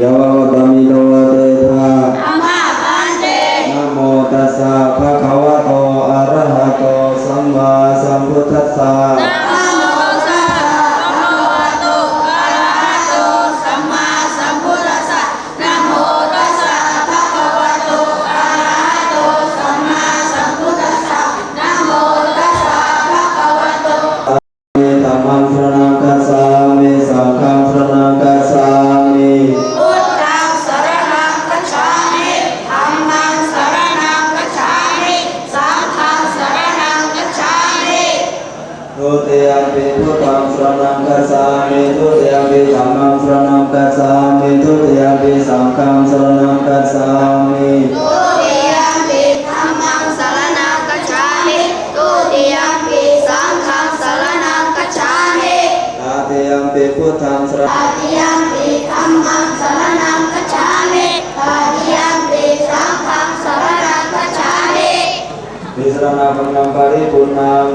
ยาวะตามิโลเตทาธัมมาปันเตนะโมตัสสะภะคะวะโตอะระหะโตสัมมาสัมพุทธัสสะนะโมตัสสะภะคะวะโตอะระหะโตสัมมาสัมพุทธัสสะนะโมตัสสะภะคะวะโตอะระหะโตสัมมาสัมพุทธัสสะนะโมตัสสะภะคะวะโตธัมมังสรณังคัจฉามิสังฆังสรณังคัจฉามิทุติยมปิพุทธังสรณังคัจฉามิทุติยมปิธัมมังสรณังคัจฉามิทุติยมปิสังฆังสรณังคัจฉามิทุติยมปิธัมมังสรณังคัจฉามิทุติยมปิสังฆังสรณังคัจฉามิตติยมปิพุทธังสรณังตติยมปิธัมมังสรณังคัจฉามิตติยมปิสังฆังสรณังคัจฉามิวิสรณังปัญญปริปุณัง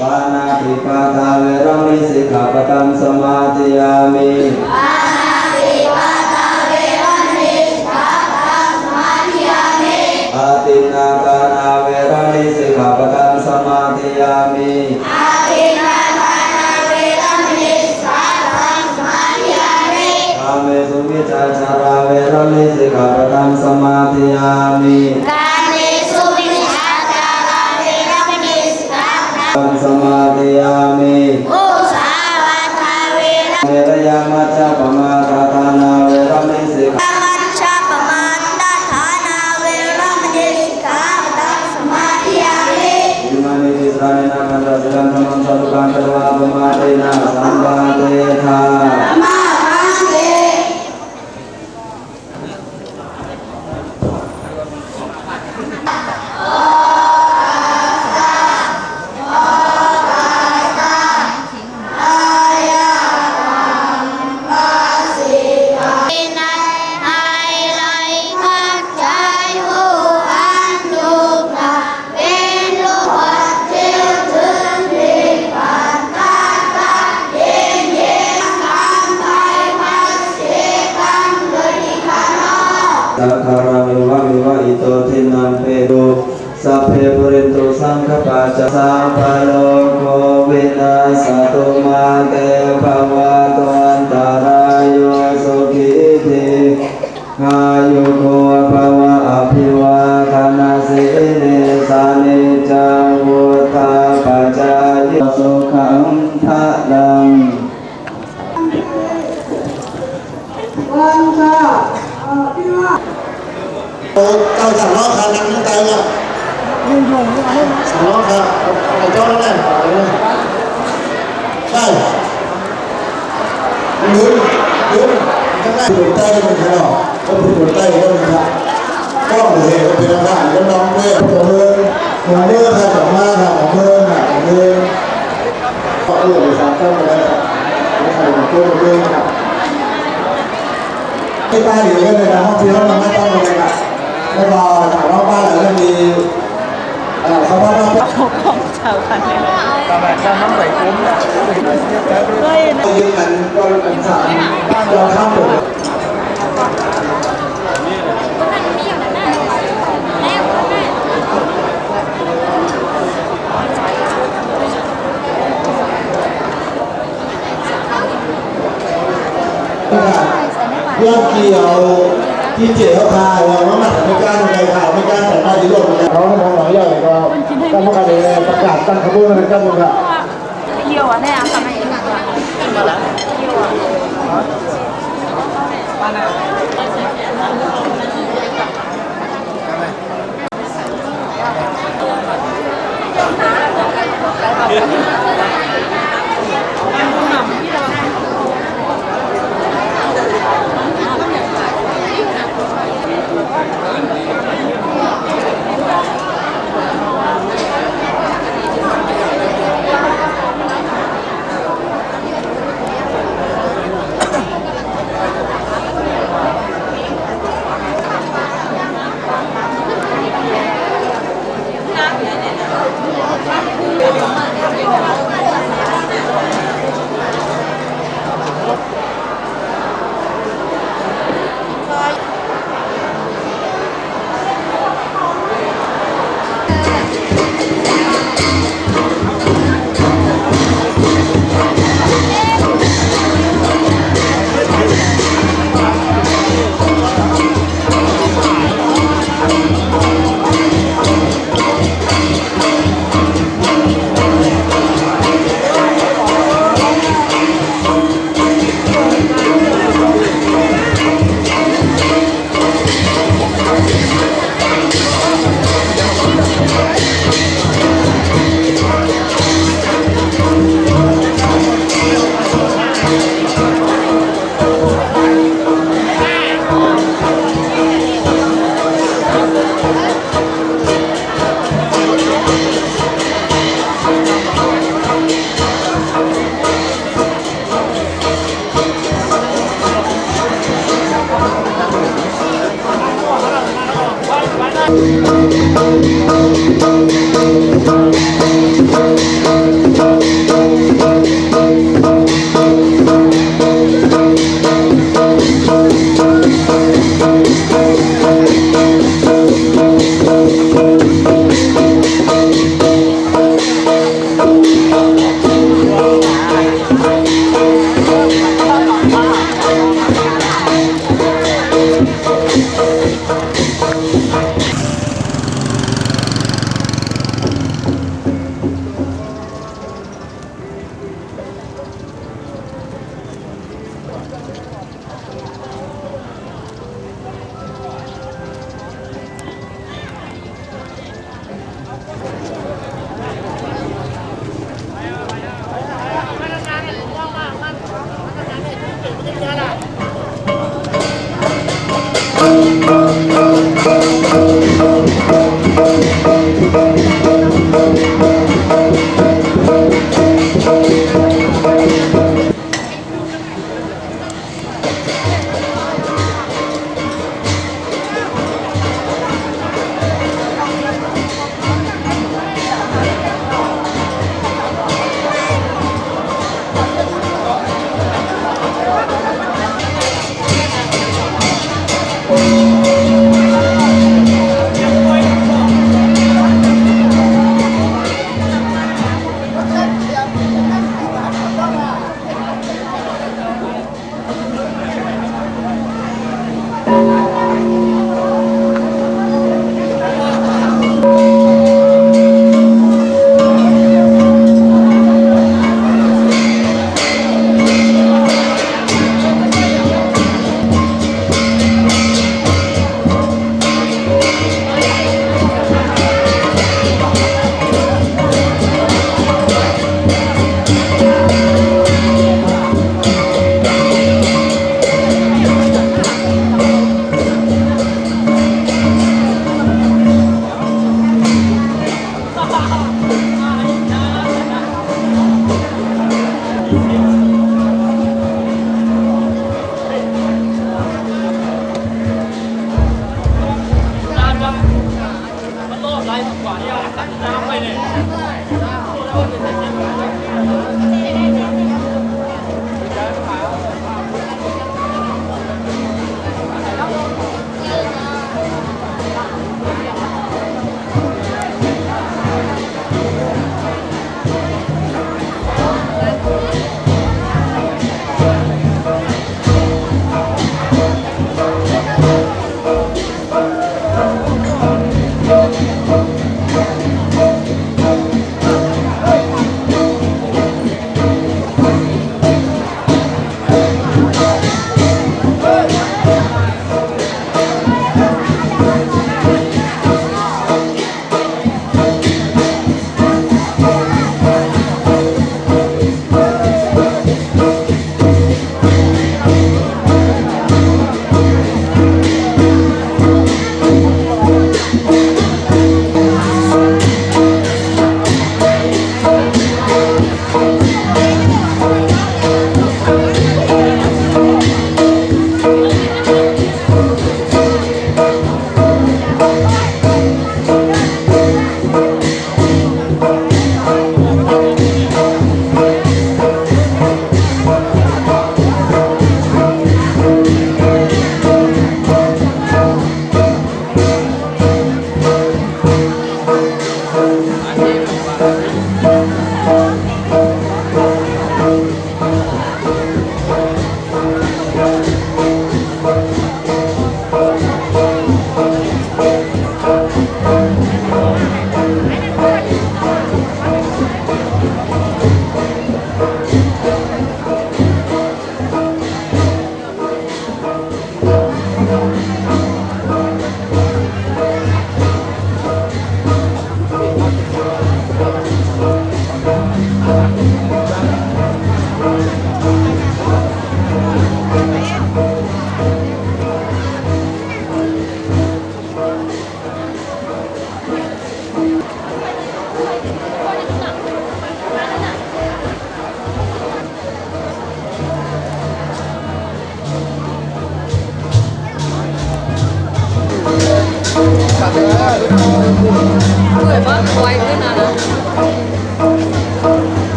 ปานาติปาทาเวรมิสิกขาปตังสมาธิยามิปานาติปาทาเวรมิสิกขาปตังสมาธิยามิอาทินนาทานาเวรมิสิกขาปตังสมาธิยามิอาทินนาทานาเวรมิสิกขาปตังสมาธิยามิกาเมสุมิจฉาจาราเวรมิสิกขาปตังสมาธิยามิสมาธิยามิอุสาวาทาเวรเมรยามัจจปมาทาธานาเวรมิสิกขามัจจปมาทาธานาเวรมิสิกขาปตังสมาธิยามิอิมานิติสรานินาคันธสิลังธรรมังสัพพังตวาปมาเตนะสัมปาเตธาสัพพะรามิวะมิวะอิโตทินังเปโตสัพเพปุเรนตุสังฆปาจสัพพะโลกโควินาศตุมาเตภวะตวันตารายโยสุ ามล้อคันนั้นตั้งใจเนี่ยสามล้อคันไอ้เจ้านั่นแหละใช่ยืนข้างหน้าผู้ใต้เป็นใครหรอก็ผู้ใต้ก็เป็นใครก็เหตุเป็นทหารก็น้องเพื่อนของเมืองค่ะของมาค่ะของเมืองค่ะของเมืองก็เอื้อไปสามต้นเลยค่ะไม่ใช่ของตัวเมืองค่ะที่บ้านอยู่กันเลยนะห้องที่เราไม่ต้องเลยค่ะแล้วพอถามว่าบ้านหลังนั้นมีเขาว่าของชาวพันธุ์ตามแบบน้ำใส่คุ้มเคยนะยืนกันก็เป็นสามเราข้ามหมดเรื่องเกี่ยวที่เจ๋อพาเราว่ามันไม่กล้าในข่าวไม่กล้าแต่ได้ยุโรปเขามองหลังใหญ่ก็ตั้งพวกกันเลยประกาศตั้งขบวนกันกันหมดค่ะเกี่ยวอ่ะเนี่ยทำไมอีกอ่ะมาแล้วเกี่ยวอ่ะ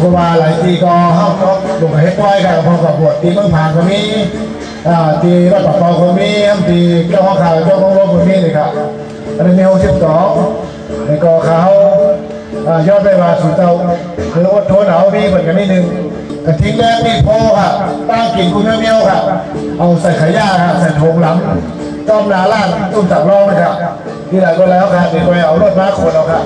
ก็ว่าหลายทีก็ห้ามก็บุกให้ปล่อยกันพอกับบวชตีเมืองผ่านก็มีตีวัดปะกอก็มีตีเจ้าของข่าวเจ้าของรถก็มีเลยครับอันนี้มี62ในกอเขายอดไปว่าสุดเจ้าคืออดทนเอามีเหมือนกันนิดนึงกระทิ้งแรกนี่พอครับตั้งกิ่งคุณเมียวครับเอาใส่ขายาครับใส่ถุงหลังต้มนาล่างตุ้มจับรองนะครับที่ไหนก็แล้วครับเดี๋ยวไปเอารถม้าขนเอาครับ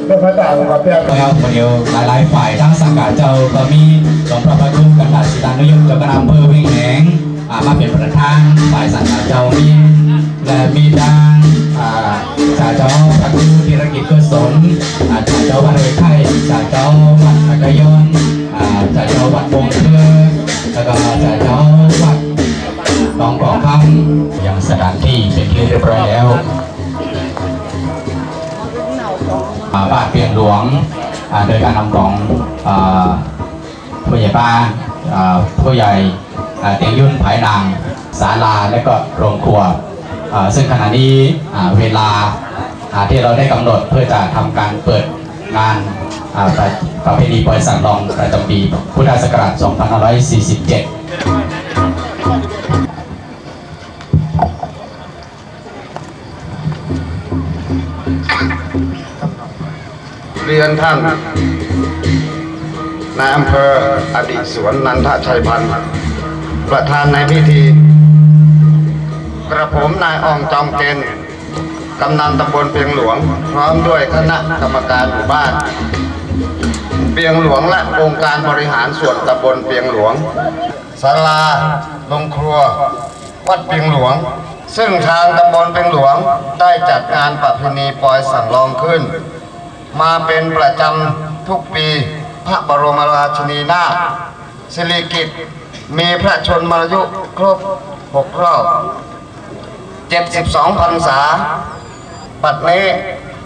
รถม้าต่างกับเปียก ครับวันเดียวหลายๆฝ่ายทั้งสังกัดเจ้าก็มีหลวงพระประทุมกันตัดสิตานายกเจ้าคณะอำเภอเวียงแหงมาเป็นประธานฝ่ายสังกัดเจ้ามีและมีดังจ่าเจ้าพระครูธีรกิจกุศลจ่าเจ้าวัดเลยไข่จ่าเจ้าวัดมักกะยอนจ่าเจ้าวัดวงเทือแล้วก็จ่าเจ้าวัดหนองกองคำยังสถานที่เป็นที่เรียบร้อยแล้วบ้านเปียงหลวงโดยการนำของผู้ใหญ่บ้านผู้ใหญ่เตียงยุ่นภายนางศาลาและก็โรงครัวซึ่งขณะนี้เวลาที่เราได้กำหนดเพื่อจะทำการเปิดงานประเพณีปล่อยสัตว์ลองประจำปีพุทธศักราช 2547เรียนท่านนายอำเภออดีตสวนนันทชัยพันธ์ประธานในพิธีกระผมนายอองจอมเกณฑ์กำนันตำบลเปียงหลวงพร้อมด้วยคณะกรรมการหมู่บ้านเปียงหลวงและองค์การบริหารส่วนตำบลเปียงหลวงศาลาโรงครัววัดเปียงหลวงซึ่งทางตำบลเปียงหลวงได้จัดงานประเพณีปล่อยสังลองขึ้นมาเป็นประจำทุกปีพระบรมราชินีนาถสิริกิติ์มีพระชนมายุครบ6 รอบ 72 พรรษาบัดนี้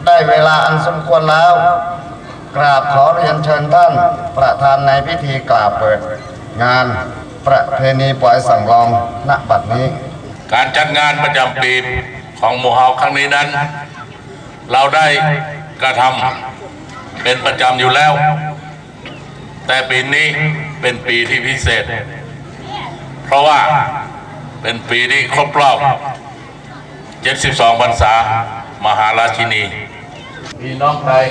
ได้เวลาอันสมควรแล้วกราบขอเรียนเชิญท่านประธานในพิธีกล่าวเปิดงานประเพณีปล่อยสังลองณบัดนี้การจัดงานประจำปีของหมู่เฮาครั้งนี้นั้นเราได้กระทำเป็นประจำอยู่แล้วแต่ปีนี้เป็นปีที่พิเศษเพราะว่าเป็นปีที่ครบรอบ72 พรรษามหาราชินีพี่น้องไทย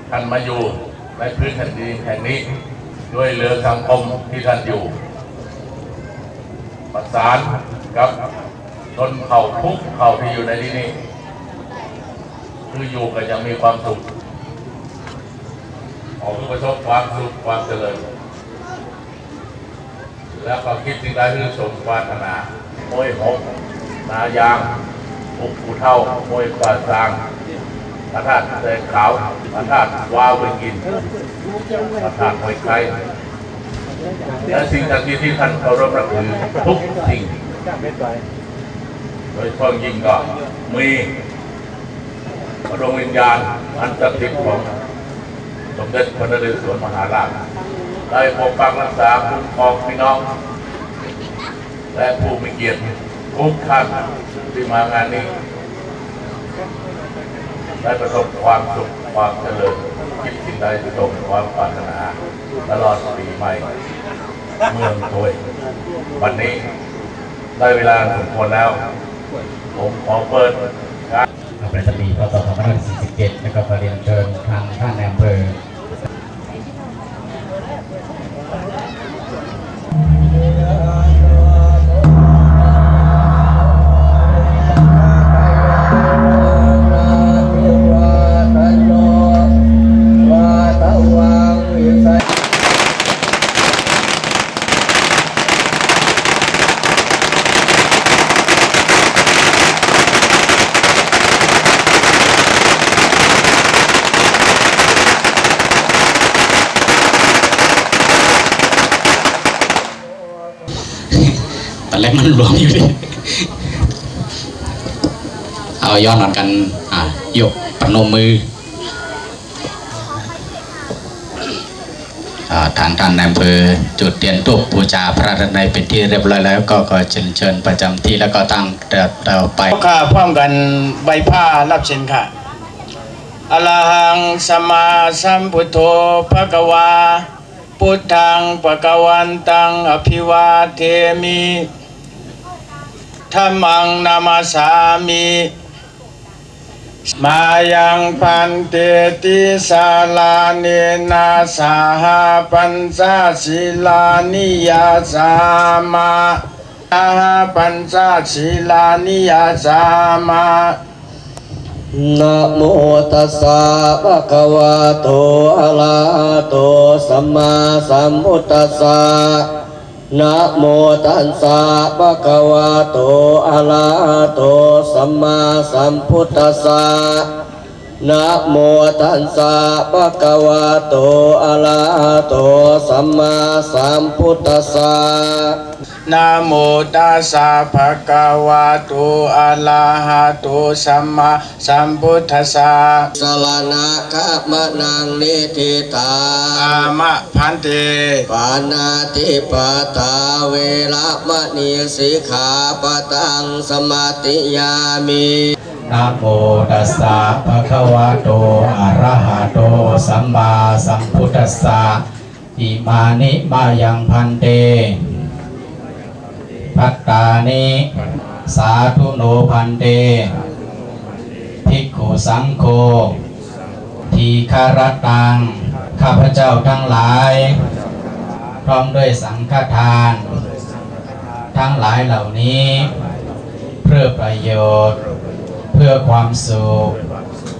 ท่านมาอยู่ในพื้นแผ่นดินแห่งนี้ด้วยเรือสังคมที่ท่านอยู่ประสานกับชนเผ่าทุกเผ่าที่อยู่ในที่นี้คืออยู่กันยังมีความสุขออกประสบความสุขความเจริญแล้วก็คิดสิ่งใดที่สมปรารถนาโมยหงนายางอุกผู้เท่าโมยป่าซางพระธาตุแสงขาวพระธาตุวาวไปกินพระธาตุหอยไข่และสิ่งต่างๆที่ท่านเคารพนับถือทุกสิ่งโดยเฉพาะยิ่งก็มีพระดวงวิญญาณอันศักดิ์สิทธิ์ของสมเด็จพระนเรศวรมหาราชได้ปกปักรักษาคุ้มครองพี่น้องและผู้มีเกียรติทุกท่านที่มางานนี้ได้ประสบความสุขความเจริญคิดสิ่งใดสมความปรารถนาตลอดปีใหม่เมืองโดยวันนี้ได้เวลาสมควรแล้วผมขอเปิดประจำปีพศ 2547แล้วก็เรียนเชิญทางท่านนายอำเภอ อนแรกมันหลวมอยู่ดิเอาย้อนหน่อยกันยกประนมมือทางท่านนายอำเภอจุดเทียนธูปบูชาพระรัตนัยเป็นที่เรียบร้อยแล้วก็เชิญประจำที่แล้วก็ตั้งเราไปค่ะพร้อมกันใบผ้ารับเชิญค่ะ อะระหังสัมมาสัมพุทโธภะคะวาพุทธังภะคะวันตังอภิวาเทมิธัมมังนามัสสามิมายังพันเตติสาลาเนนะสาหาปัญจศีลานิยาสามาสาหาปัญจศีลานิยาสามานะโมตัสสะภะคะวะโตอะระหะโตสัมมาสัมพุทธัสสะนะโมตัสสะภะคะวะโตอะระหะโตสัมมาสัมพุทธัสสะนะโมตัสสะภะคะวะโตอะระหะโตสัมมาสัมพุทธัสสะนะโมตัสสะภะคะวะโตอะระหะโตสัมมาสัมพุทธัสสะสรณะคะมะนังนิทิตาอามะพันเตปานาติปาตาเวระมะณีสิกขาปะตังสมาติยามินะโมตัสสะภะคะวะโตอะระหะโตสัมมาสัมพุทธัสสะอิมานิมายังพันเตภัตตานิสาธุโนพันเตภิกขุสังโฆทีฆารตังข้าพเจ้าทั้งหลายพร้อมด้วยสังฆทานทั้งหลายเหล่านี้เพื่อประโยชน์เพื่อความสุข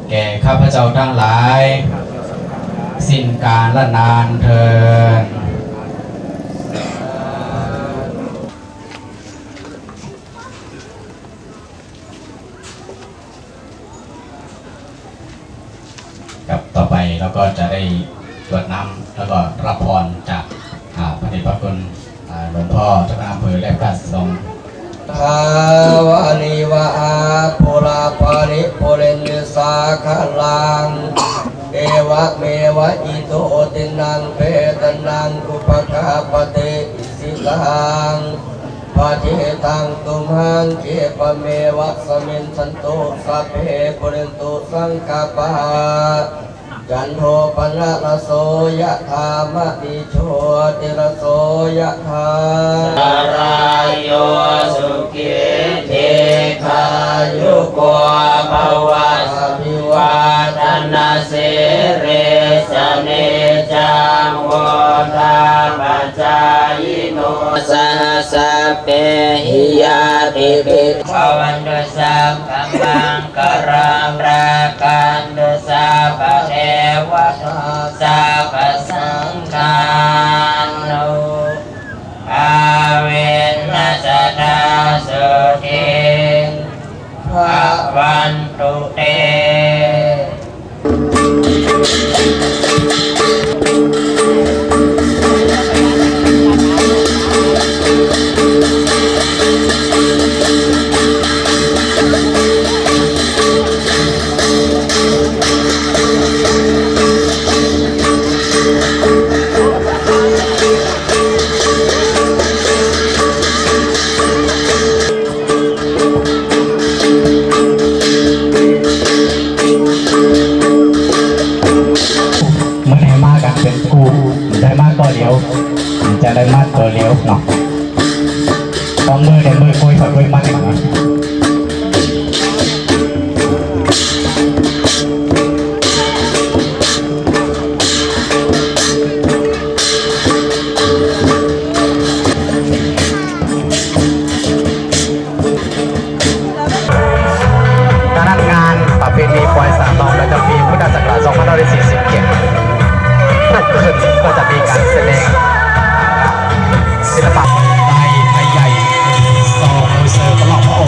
แก่ข้าพเจ้าทั้งหลายสิ้นกาลนานเทินกับต่อไปเราก็จะได้ตรวจน้ำแล้วก็รับพรจากพระเดชพระคุณหลวงพ่อเจ้าคณะอำเภอและพระสงฆ์ภาวะนิวะอาภูราภริภูเรนสาคลังเอวะเมวะอิโตตินังเปตนังอุปกาปเตอิสิตังปะเทตังตุมหังเกปะเมวะสมินสันโตสัพเพปุเรนตุสังกปะจันโทปนะระโสยะธามะนิโชติระโสยะธาสารายโยสุขิเทคายุโกภวะสมิวาทนาเสเรสเนจังโวทาปัจจายโนสหสัพเพหิยาติภิกขวันตุสัพพมังกรังรากันตุสัพพเทวตาสัพพสังฆานุอาเวนัสตาสุทิภวันตุเตจะได้มัดตัวเลี้ยวเนาะต้องมือเดี๋ยวมือคุยฝักคุยมัดอีกนะคณะงานประเพณีปล่อยสาตองประจำปีพุทธศักราช 2547 ทุกคืนก็จะมีการแสดงศิลปะไทยใหญ่โซโคเซอร์ตลอดพระโอ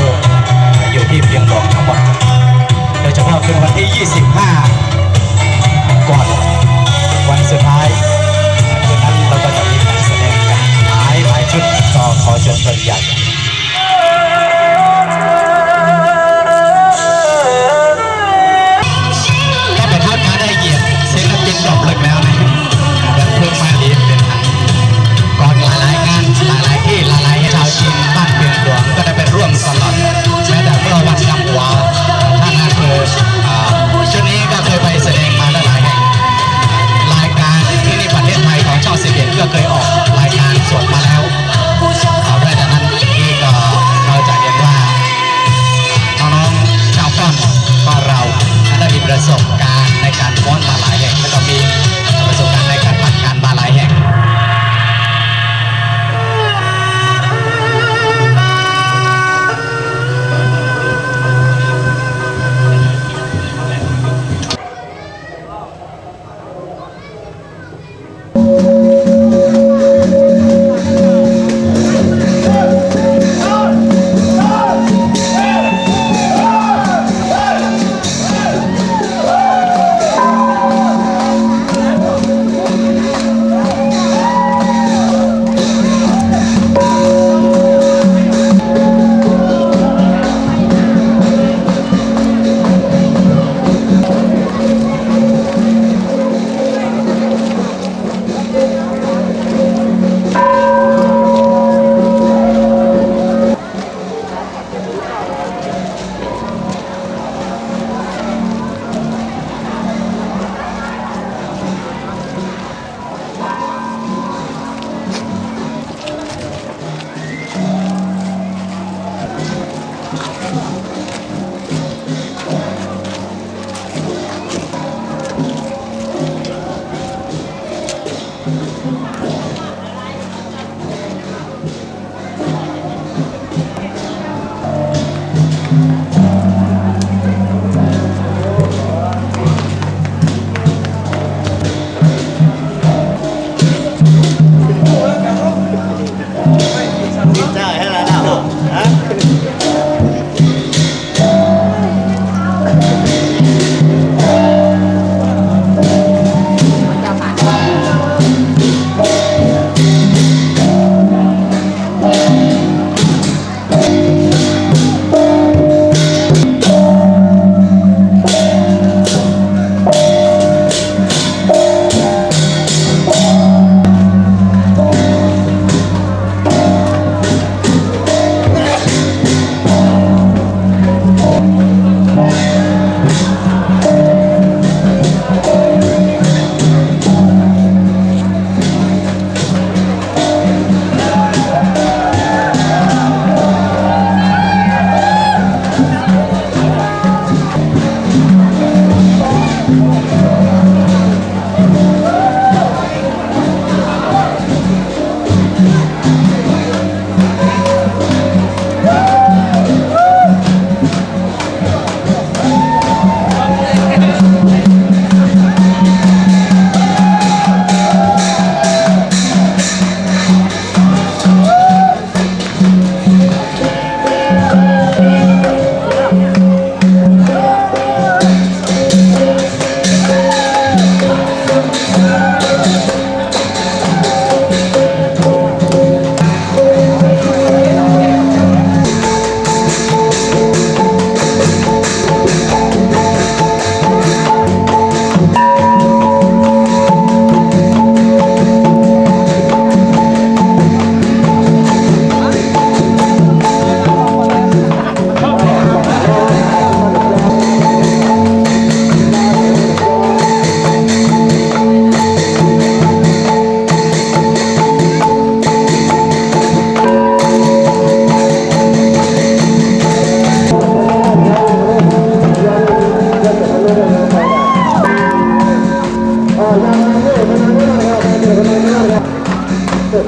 แต่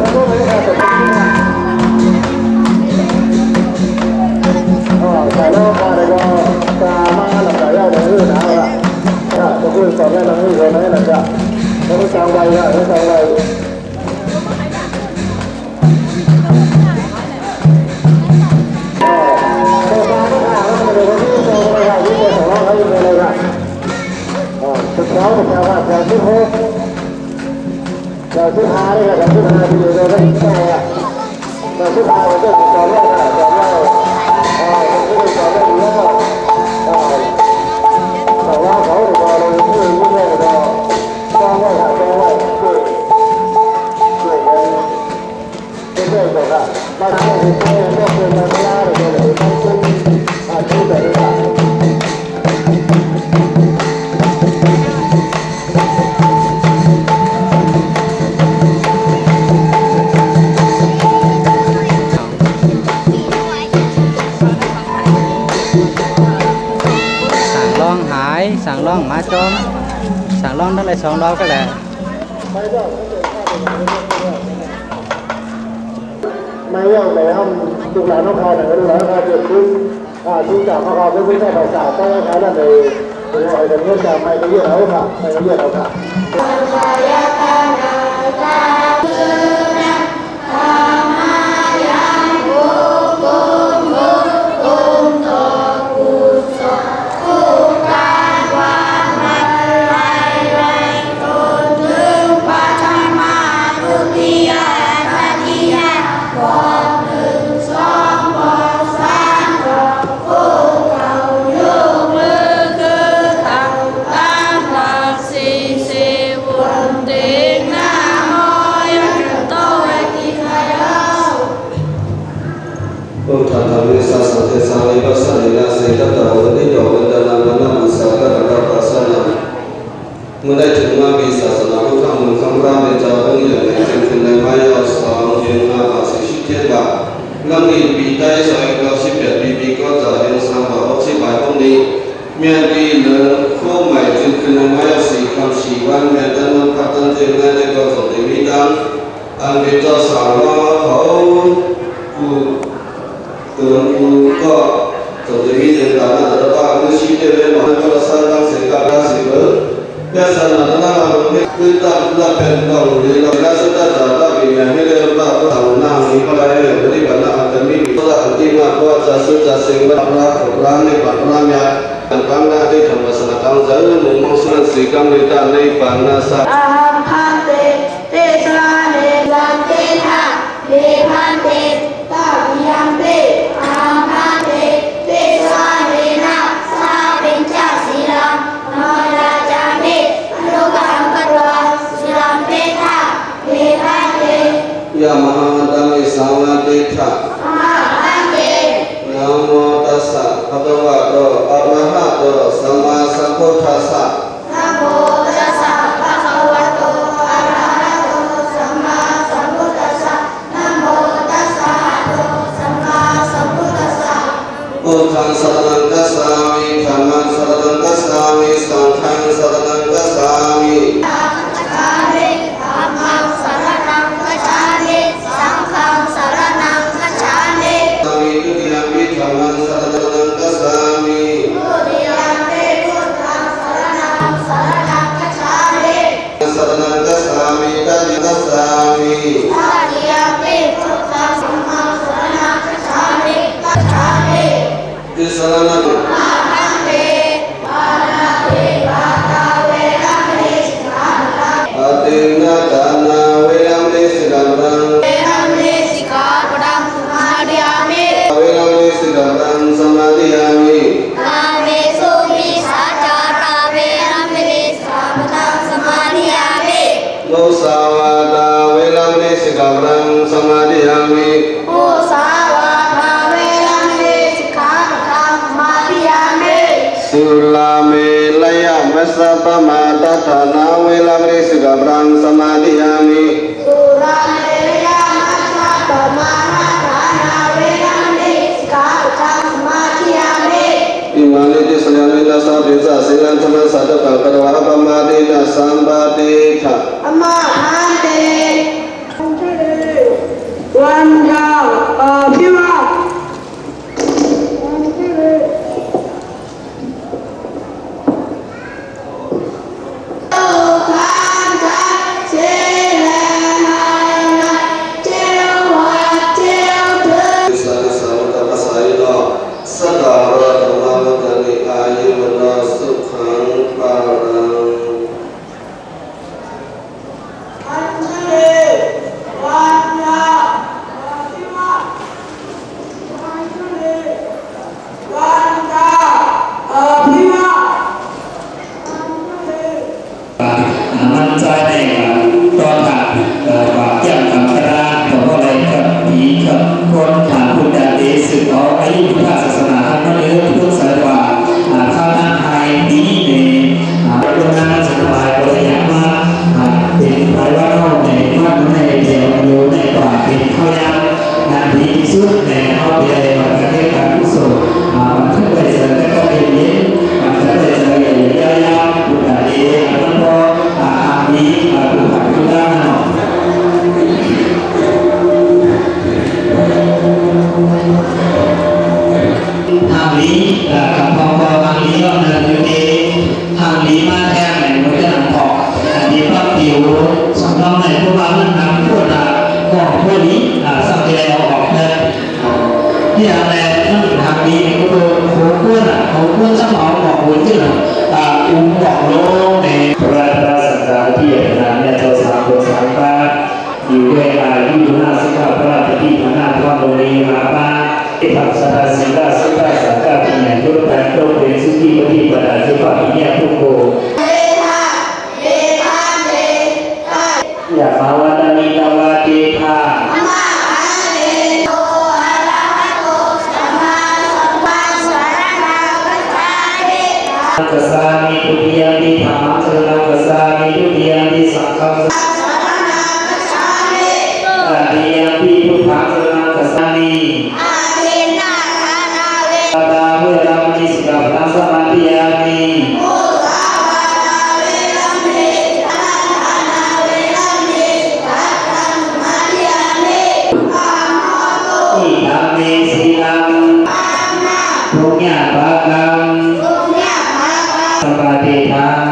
แล้วมาเลยก็ตามาหลับใจได้เลยนะครับจะพูดสอนได้หลังนี้เลยไหมหลังจากแล้วก็จางไว้นะแล้วจางไว้เราเป็นชาวบ้านชาวชุมชนชาวชุมชนนี่แหละชาวชุมชนที่อยู่ในนั้นใช่ไหมชาวชุมชนก็จะสอนเล่าสอนเล่าก็จะสอนเล่าอยู่แล้วแต่ว่าเขาเราผู้ยิ่งใหญ่เราต้องไว้หาต้องไว้ช่วยกันช่วยกันมาทำให้ช่วยกันช่วยกันไม่ได้เลยต้องช่วยช่วยกันสั่งล่องมาจอมสั่งล่องตั้งแต่2 รอบก็แหละไม่ยากเลยครับทุกหลานน้องคายหนึ่งทุกหลานน้องคายเกิดขึ้นทุกจากน้องคายเป็นผู้ใช้ภาษาต้องให้ขายได้เลยถึงอะไรแบบนี้จะไม่ก็เยอะแล้วค่ะไม่ก็เยอะแล้วค่ะเมื่อได้ถึงมามีศาสนาพุทธมุขคำรามเป็นเจ้าองค์ใหญ่ในจึงเป็นในไม้ยาว2 เดือน5 บาท40 เทียนบาทลำนี้ปีได้218 ปีก็จะเห็น3 บาท60 บาทตรงนี้เมื่อปีหนึ่งคู่ใหม่จึงเป็นในไม้ยาว4 คำ 4 วันเมื่อตั้งพัฒนาเจริญในกองสมเด็จวิดังอันเป็นเจ้าสาวเขาผู้ตัวผู้ก็สมเด็จวิเดชดานาตระบ้าเมื่อชีเดเวมาก็สร้างตั้งเสกราศีเบอร์Biasanya tanah kita lakukan kalau di dalam sudah ada yang hilir apa tahun ini kalau yang beri banyak akademi kita antima buat jasa sehingga orang ni panamnya dan bangga di dalam masyarakat jauh mengusung sikap kita ni bangga sah. Ahante tesane lantena levante tabiante ahante tesane na sabenca silam nola Ya Maha Damai Samaditha Namo Tassa Bhagavato Arahato Sama Sambuddhassa Namo Tassa Bhagavato Arahato Sama Sambuddhassa Namo Tassa Sama Sambuddhassa Buddhaṃ Saranam Gacchāmi Dhammam Saranam Gacchāmi Sangham Saranam Gacchāmi Sulame laya masapa mata thana velamri sigabrang samadhiyami Sulame laya masapa mata thana velamri sigabrang samadhiyami Imani di senyami dasa bisa silan cuma satu kalkarwa pamadi dasambaditha Amahante นำพวกเราของพวกนี้สังเกตเราออกนะที่อะไรนั่นทางดีก็คือหัวก้นหัวก้นสมองบอกหัวที่เราบอกโลกในพระราชสังฆาที่นั้นเนี่ยเจ้าสาวคนสามป้าอยู่ด้วยอายุ50พระราชที่พระนาถวัดโรงเรียนมาป้าที่ทำสถานศิลป์สุขสังฆาที่เนี่ยยุติการโตเป็นสุขีปฏิปทาที่ฝ่ายเนี่ยผู้โกอย่ามาวันนี้นาวาเทพากัสสามิทุติยมปิธรรมังสรณังกัสสามิทุติยมปิสังฆังสรณังกัสสามิตติยมปิพุทธังสรณังกัสสามิตถาเวรมณีสิกขาปะทังสมาธิยามิอิทัมเมสีลังปุญญาภากังสปาติทัง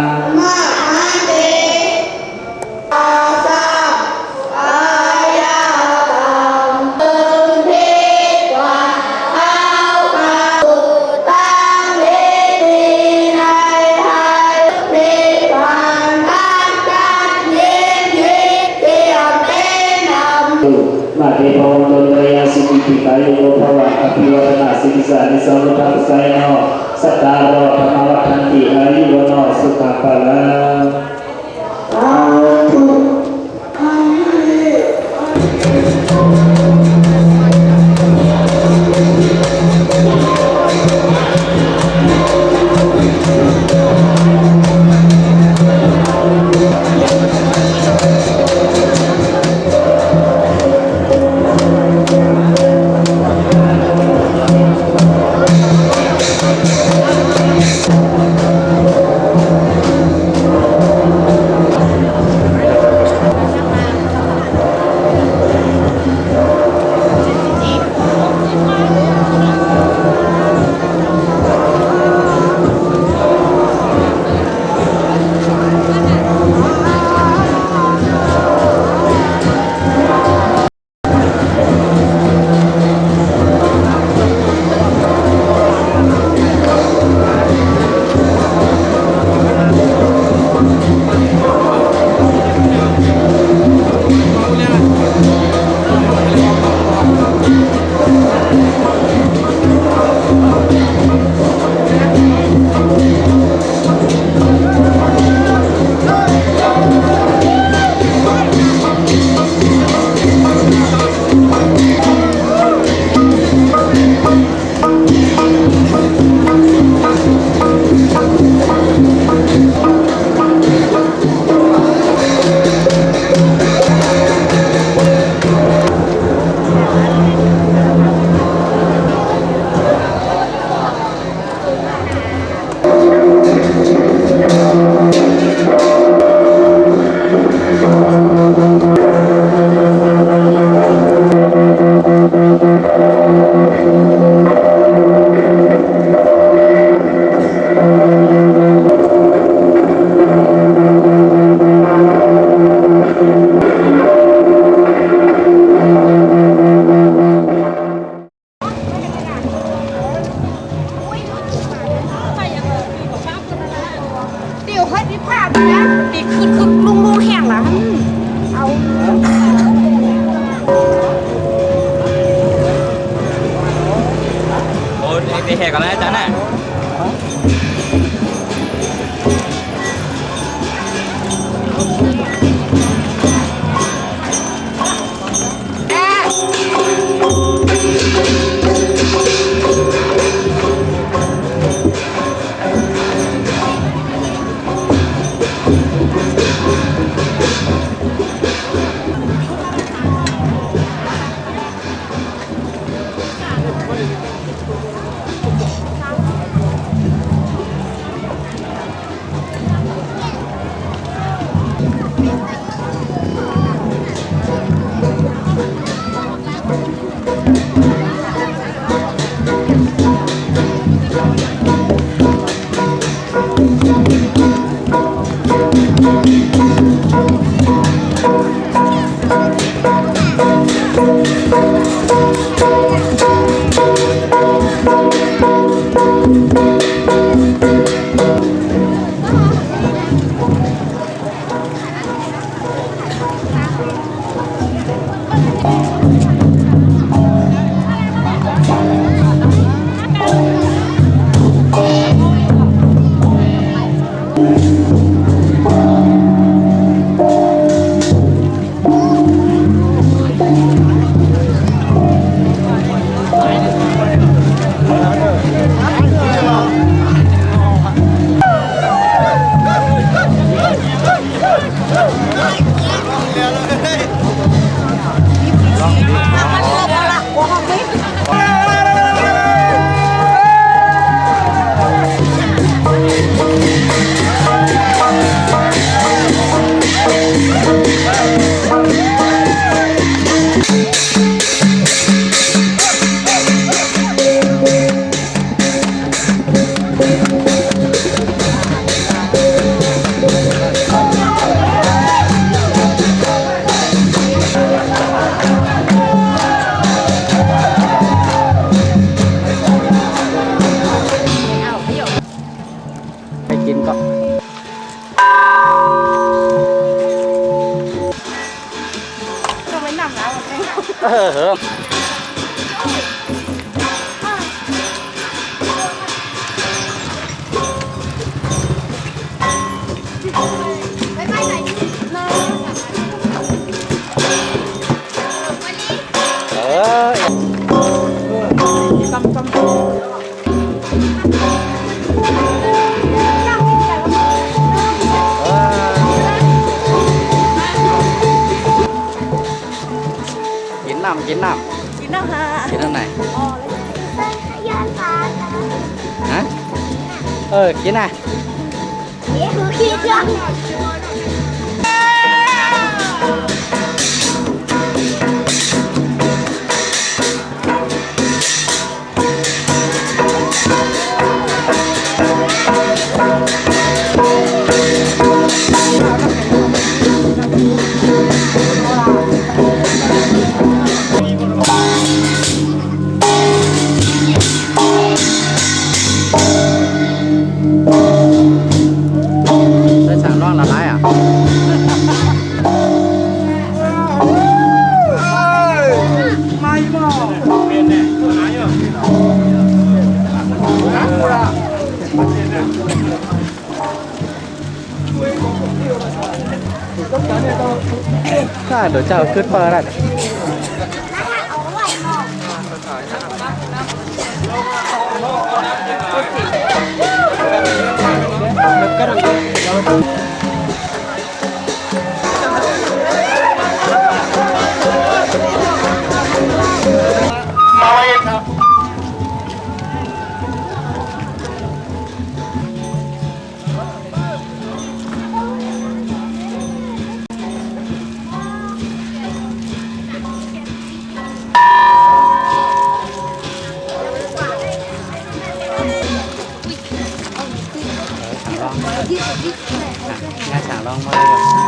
มาเทพวันตุระยาสิกิกายโยภวะอภิวัตนาสิกิสานิสัมพุทธัสสะโนสัตตารโอธรรมวัฏันติอายุวโนสุขภาลัง ไปกินก็เออเหรอกินน้ำ กินอาหาร กินอันไหน ยานพาหนะ ฮะกินอ่ะ นี่คือขี้เกียจ ได้สั่งร่องละลายอ่ะใช่เดี๋ยวเจ้าขึ้นเปิดได้ง่ายสั่งลองมาเลย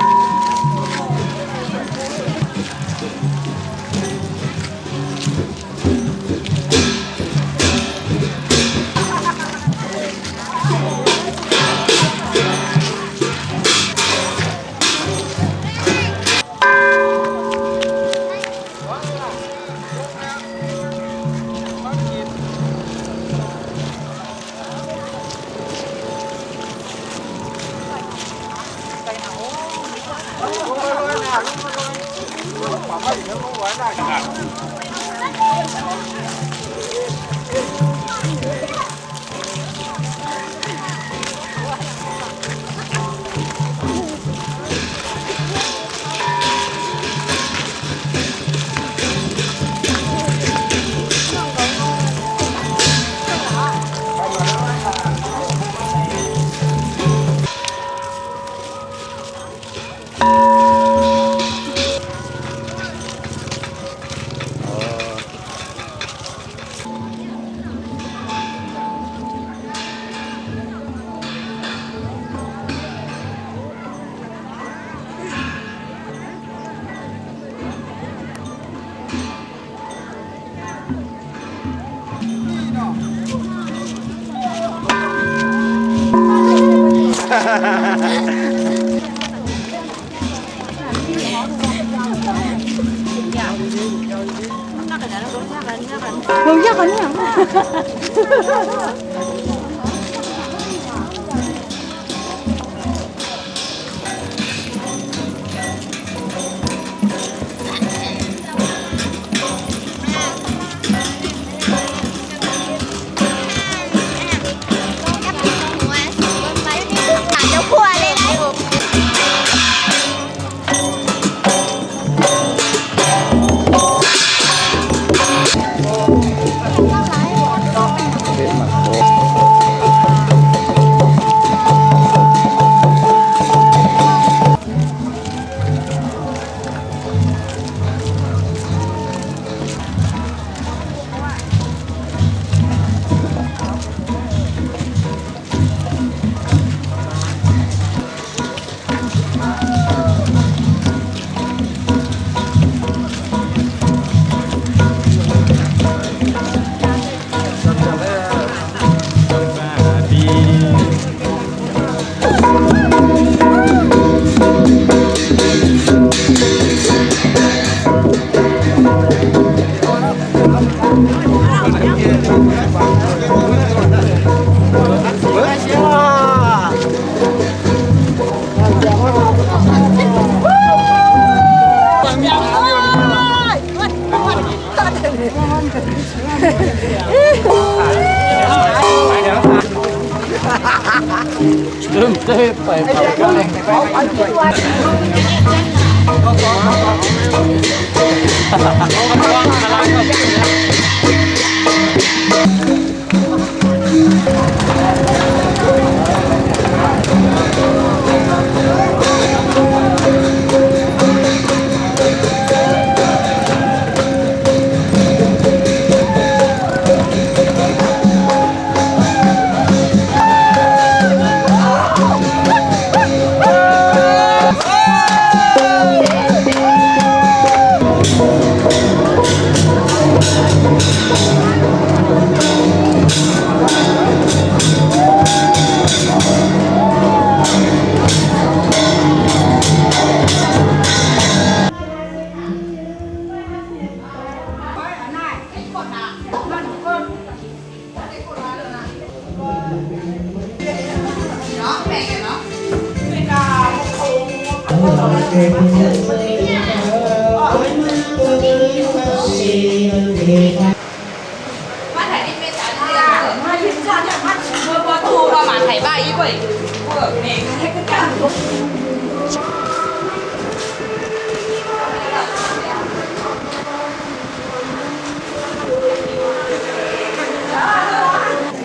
มึงยากกว่านี้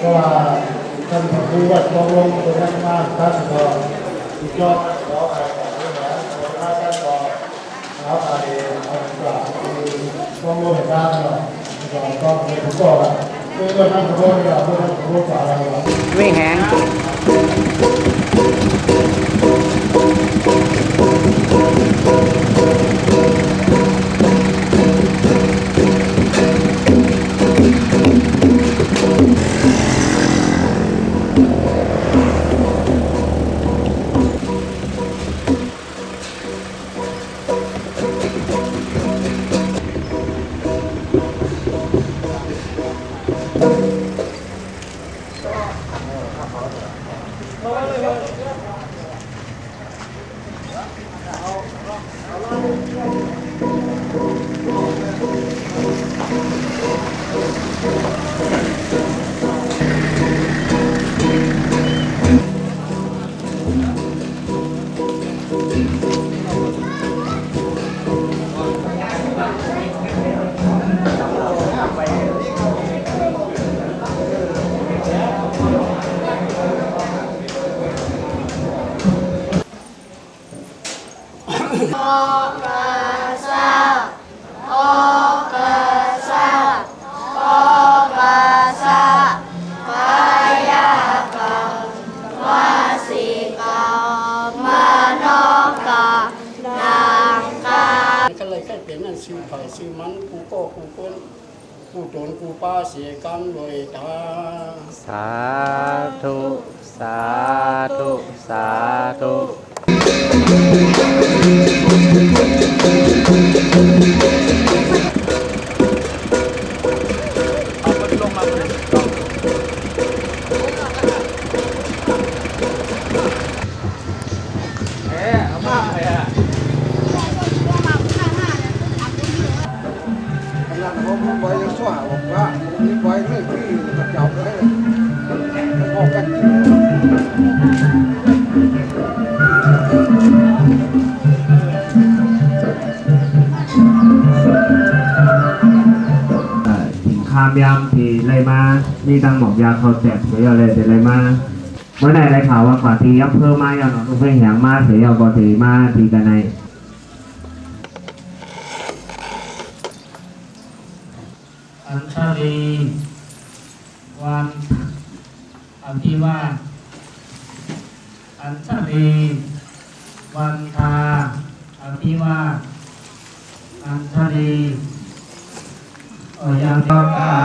ก็ท่านผู้ว่าตกลงเป็นท่านมากท่านก็สุดยอดขอใครก่อนด้วยนะขอท่านก็ขอใครเอากราบคือต้องรู้เหตุการณ์หน่อยก็ต้องเป็นผู้ก่อละเพื่อท่านผู้ว่าเนี่ยเพื่อท่านผู้ว่าอะไรวะ วิ่งแหง ก็เลยแค่เป็นนั่นซื้อไผ่ซื้อมันกูก็กูก้นกูโจรกูป้าเสียกรรมเลยตา สาธุ สาธุ สาธุ เ ามยามที่ไรมานี่ตั้งหมอกยาเขาแจกเสียอะไรแต่ไรมาเมื่อไหร่ไรข่าวว่ากว่าทียับเพิ่มมาอย่างหนอนเพื่อแหงมาเสียก่อนทีมาทีกันในอัญชลีวันอภิวาสอัญชลีวันทาอภิวาสอัญชลียังตกา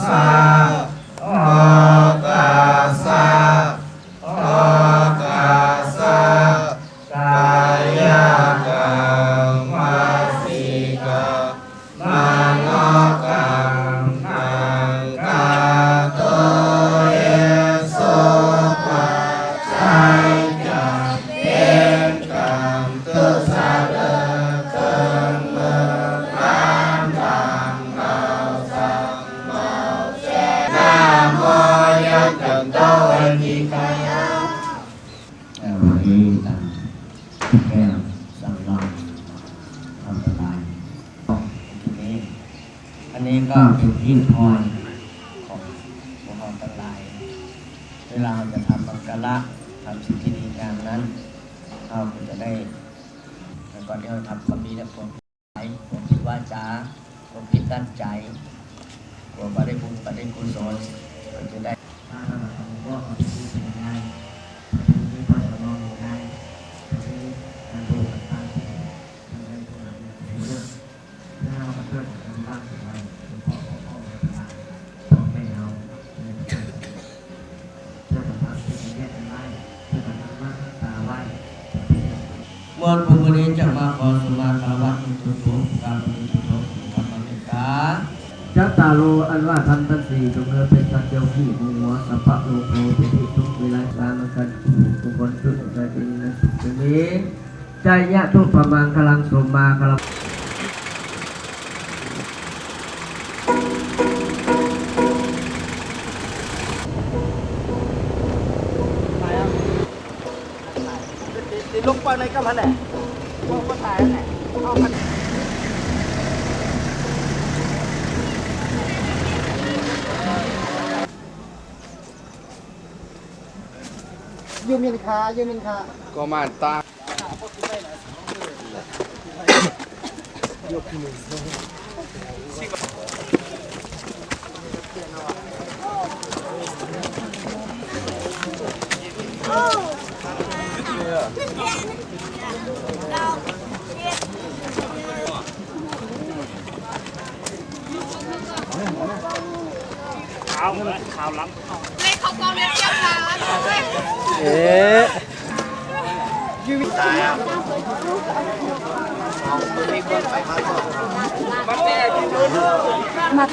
สาโอกาสาโอกาสากายกรรมวสีกรรมโนกรรมอังคาโตเยสุปัจจัยจะเป็นกรรมตุสัตว์เกินเมื่อน้ำตายันตันโตเอติกายะแก้วสำรองทำละลายอันนี้ก็เป็นหิ้งพรของพวกเราทั้งหลายเวลาเราจะทำบังกะละทำสิ่งที่ดีงามนั้นเราจะได้แต่ก่อนที่เราทำความดีและความผิดวาจาความผิดตั้งใจความไม่ได้บุญไม่ได้กุศลเราจะได้เมื่อพรุ่งนี้จะมาขอสมาคารวะทุกทุกการปฏิบัติธรรมในการจัตตาโลอันว่าทันตันสีจงเกิดเป็นสัจเดียวที่มัวสัพพะโลโภติทุกเวลาการมันกันทุกคนสุดใจเป็นนะสุดนี้ใจยะทุกประมังกำลังสมมากำลังลงไปในกับพันแหละพวกก็ตายแหละเอาพันยืมเงินคายืมเงินคาก็มาตายกมือข่าวล้ำเล่นเขากองเรียนเที่ยวค่ะยืมตายอ่ะมีคนไปมาต่อมาเตะที่นู้นมา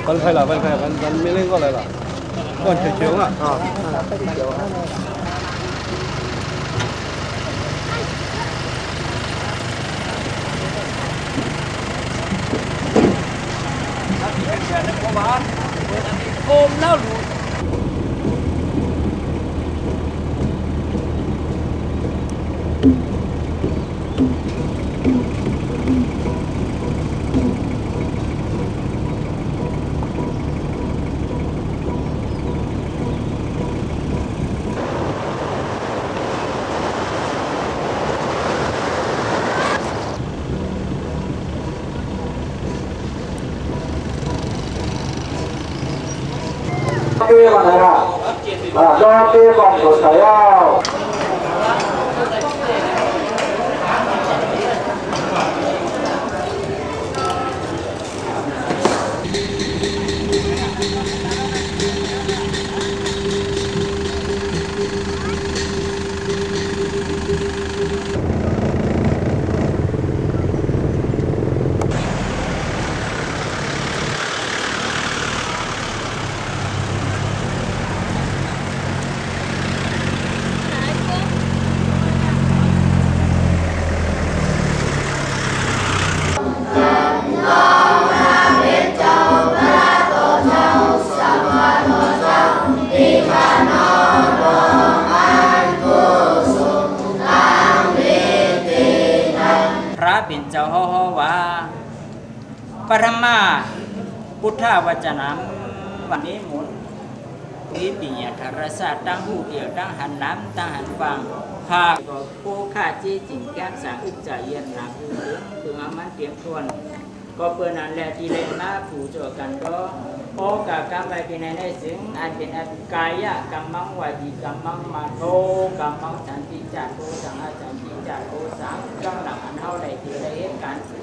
คนใครล่ะคนใครมันไม่เล่นก็อะไรล่ะคนเขียวๆอ่ะโอมแล้วหนูDati bangsa saya. ปรมาพุทธวจนะวันนี้หมุนวิปิยธรศาสตร์ตั้งหูเดียวตั้งหันน้ำตั้งหันฟังภาคผู้ข้าจี้จิงแก้มสางอึจใจเย็นหนักถึงอามันเตรียมทวนก็เปิดนันแหละที่เล่นมาผู้เจอกันก็โอกากรรมไปเป็นในสิ่งอันเป็นอันกายะกรรมังวาจีกรรมังมาโทกรรมังสันติจัตโตสังฆสันติจัตโตสามกังหลังอันเท่าใดที่ได้เหตุการณ์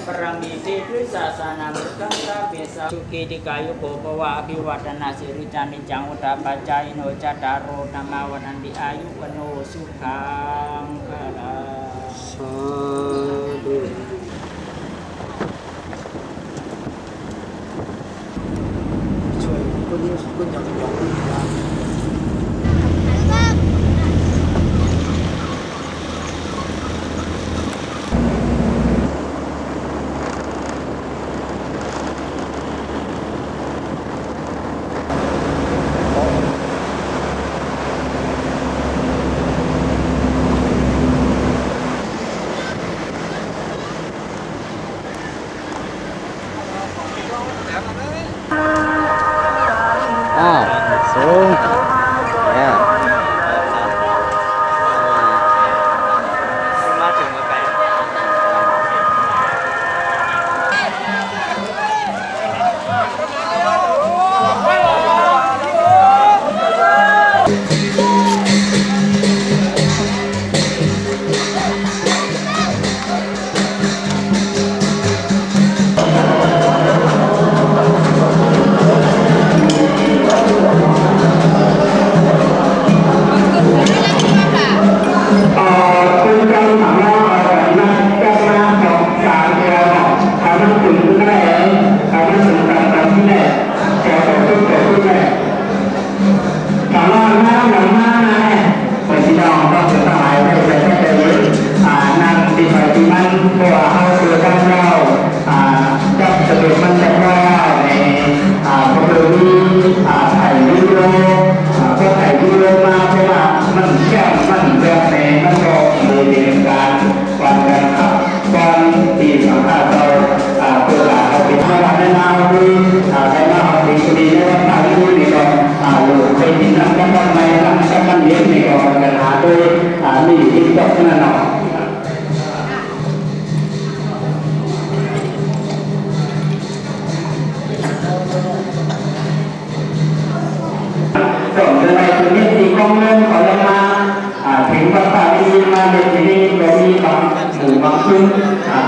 ปรมีเตตุสาสนามุตังกาเปสาสุกิติกายุโกภวะอภิวัตนาสิริจานิจังอุตตปัจจายโนจัตตารโรธรรมาวันันติอายุวโนสุขังพลังสาธุช่วยคุณยังยอมสูงเนี่ยมาถึงเมื่อไกล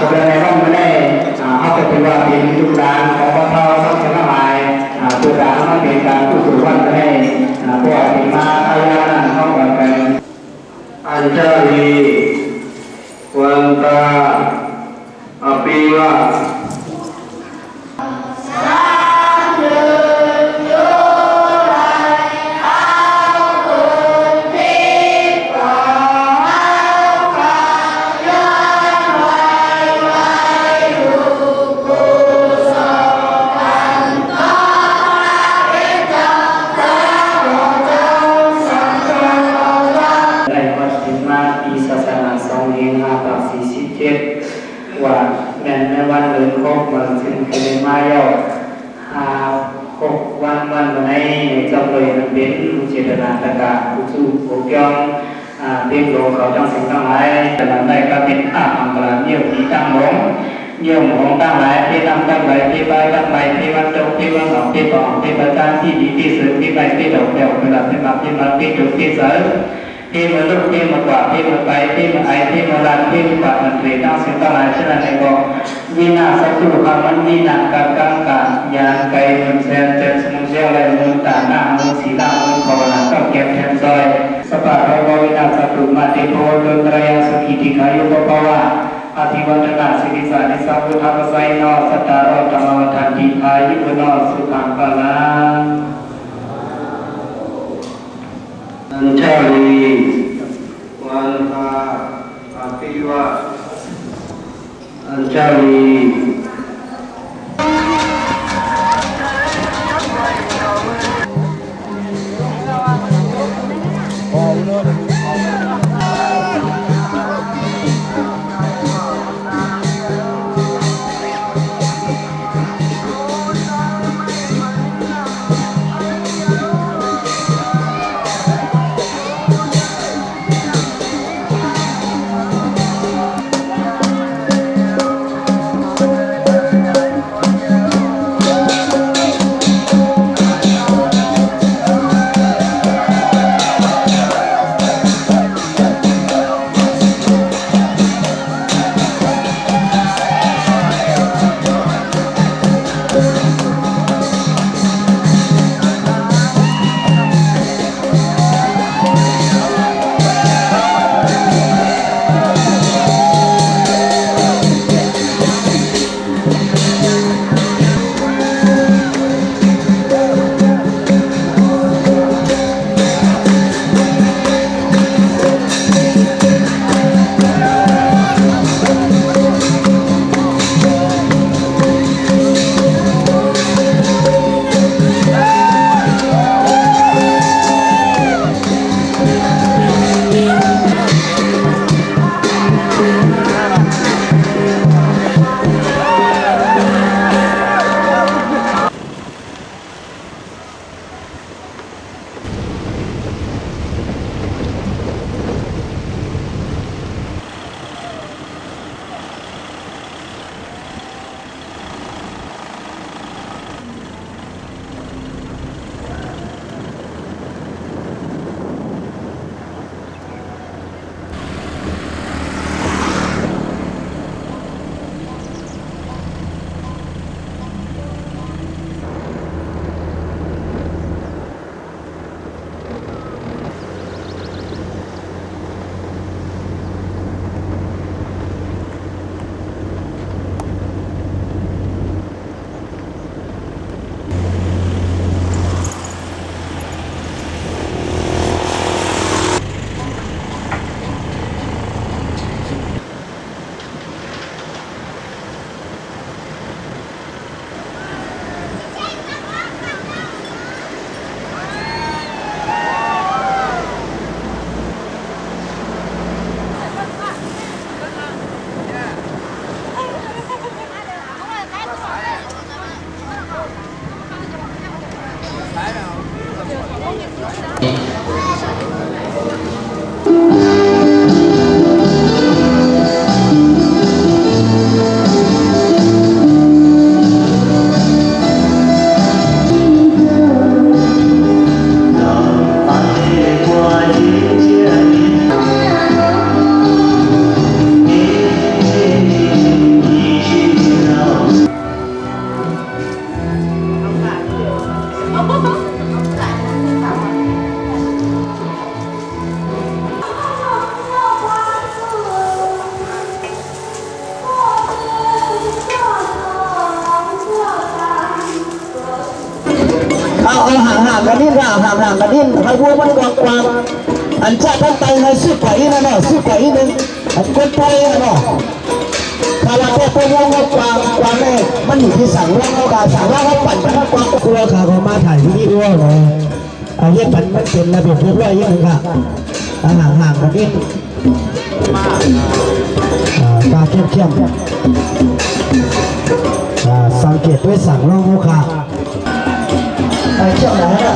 ตัวในร่องไม่ได้เอาไปเป็นว่าเป็นลูกหลานของพ่อเฒ่าต้องชนะหมายตัวหลานมันเป็นการผู้สูงวัยไม่ได้พวกที่มาอายานั่นเข้ากันเป็นอัญชลีวันตาอภิวะว่าแม่ในวันเดินครบวันสิ้นคืนมาเย้า6 วันวันในจำเลยนั้นเป็นเจตนาตกาผู้สู้โอกยองเรียกร้องเขาจังสิ่งทั้งหลายแต่ละได้ก็เป็นอังกฤษเยี่ยมผีตั้งหลงเยี่ยมของตั้งหลายที่นำตั้งหลายที่ใบตั้งใบที่วันจบที่วันออกที่ต่อที่ประการที่ดีที่สุดที่ใบที่ดอกเดียวเวลาที่มาที่มาที่จุดที่เสริมที่มาลุกที่มากว่าที่มาไปที่มาไอที่มาลันที่มาปะมันเรียนตั้งสิ่งทั้งหลายเช่นนั้นเองก็วินาศสุขมันวินาศการกางการยานไกลมันแสนเจ็ดสมุนเสียวเลยมันตาหน้ามันสีหน้ามันภาวนาต้องเก็บแทนซอยสปาเราวินาศสุมาติโพดนตรายสุขิติขายุปภาวะอธิวัฒนาสิริสานิสัพพุทธะไสยโนสัตตาโรธรรมวัฏันติอายุวโนสุขังพลังอัญชลีวันตาอภิวะอัญชลี เอาห่างกันนิดห่างกันนิดให้วัวมันกว้างอันชาติไทยให้สู้กว่าอีนั่นเนาะสู้กว่าอีนึงอันคนไทยเนาะถ้าเราแค่ตัววัวกว้างเลยมันอยู่ที่สั่งว่าเขาสั่งว่าเขาปั่นกันกว้างกลัวขาเขามาถ่ายที่นี่ด้วยเลยเอาเยี่ยปั่นมันเป็นระเบียบเรียบร้อยยังไงค่ะห่างกันนิดตาเข้มสังเกตด้วยสั่งว่าลูกค้าเจ้าไหนน่ะ